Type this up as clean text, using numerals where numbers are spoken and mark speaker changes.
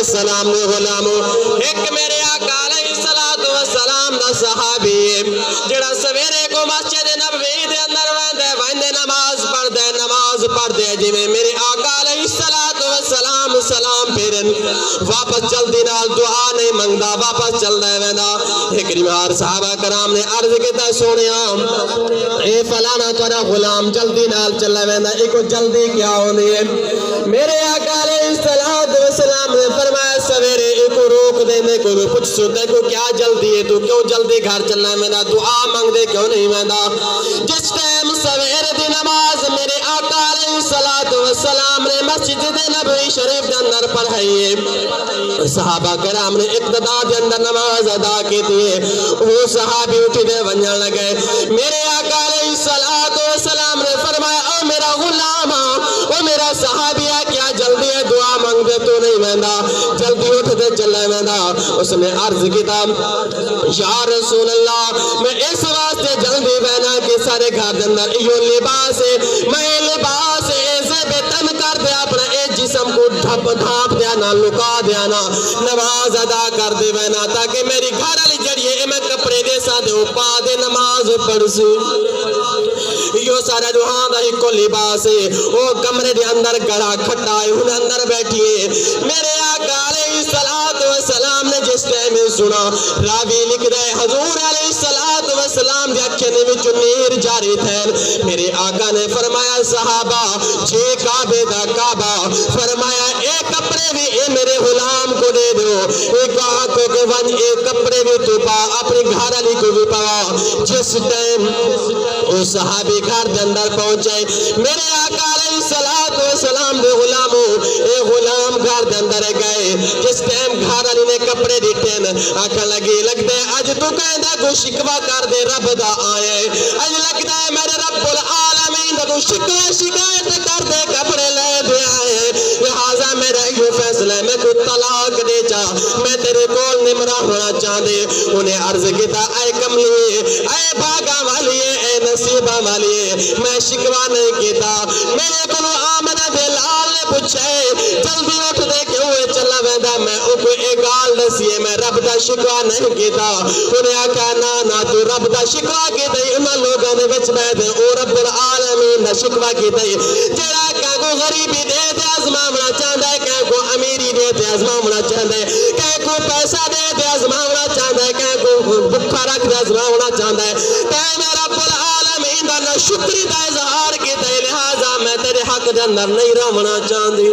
Speaker 1: السلام دے غلامو ایک میرے آقا علیہ السلام دا صحابی جڑا سویرے کو مسجد نبوی دے اندر ویندے نماز پڑھ دے جی میں میرے آقا علیہ السلام سلام پھیرن واپس جلدی نال دعا نہیں منگدا واپس چل دے ویندا ایک ریمار صحابہ کرام نے عرض کیتا سونیا اے فلانا تہاڈا غلام جلدی نال چل ویندا ایک جلدی کیا ہوندی ہے میرے آقا علیہ السلام نے فرمایا سویرے ایک روک دے میں کوئی پوچھ سکتا کو کیا جلدی ہے تو کیوں جلدی گھر چلنا ہے میں دعا منگ دے کیوں نہیں ویندا جس ٹائم سویرے دی نماز میرے آقا علیہ السلام نے مسجد نبوی شریف دے اندر پڑھائی ہے صحابہ کرام نے اقتداء دے اندر نماز ادا کی تھی وہ صحابی اٹھی دے ونجن لگے میرے آقا علیہ السلام نے فرمایا او میرا غلام او میرا صحابیہ کیا جلدی ہے دعا منگ دے تو نہیں ویندا جلدی اٹھ دے چلے ویندا اس نے عرض کیتا یا رسول اللہ میں اس واسطے جلدی وینا کہ سارے گھر دے اندر ایو لباس ہے میں لباس ایسے بے تن کر دے اپنا اے جسم کو ڈھانپ دیا نا لکا دیا نا نماز ادا کر دے وینا تاکہ میری گھر علی جڑیے میں کپڑے دے ساتھ اوپا دے نماز پڑھ سی یہ سارا جہاں دا ایک لباس ہے وہ کمرے دے اندر گڑا کھٹا ہے انہیں اندر بیٹھیے میرے آقا علیہ السلام نے جس ٹائم سنا راوی لکھ رہے حضور علیہ السلام دے اکھے نے وچ نیر جاری تھے میرے آقا نے فرمایا صحابہ جے کعبے دا کعبہ فرمایا اے کپڑے بھی اے میرے غلام کو دے دو اے کہا کو کہ ون اے کپڑے بھی تو پا اپنی گھر علی کو بھی پا جس ٹائم او صحابی گھر دے اندر پہنچے میرے آقا علیہ السلام دے غلاموں اے غلام گھر دے اندر گئے جس ٹائم گھر علی نے کپڑے دیتے آنکھا لگی لگتے اج تو کہندہ کو شکوہ کر دے رب دا آئے اج لگتا ہے میرے رب العالمین دا تو شکوہ شکایت کر دے کپڑے لے دے آئے لہذا میرا یہ فیصلہ ہے میں کو طلاق دے چاہ میں تیرے کول نمرہ ہونا چاہ دے انہیں عرض کیتا اے کملیے اے بھاگا والیے اے نصیبہ والیے میں شکوہ نہیں کیتا میرے کو آمدہ دے لال نے پوچھے جلدی اٹھ دے کہ ہوئے چلا ویدہ میں اوکو ایک گال نسیے میں رب دا شکوہ نہیں کیتا انہیں آکھا نا تو رب دا شکوہ کیتا انہاں لوگوں نے بچ بیدے او رب العالمین دا شکوہ کیتا جڑا کہاں کو غریبی دے دے ازمامنا چاہتا ہے کہاں کو امیری دے دے ازمامنا چاہتا ہے کہاں کو پیسہ دے دے ازمامنا چاہتا ہے کہاں کو بکھا رکھ دے ازمامنا چاہتا ہے کہاں میں رب العالمین دا نہ شکری دا اظہار کیتا ہے لہذا میں تیرے حق دے اندر نہیں رہنا چاہتی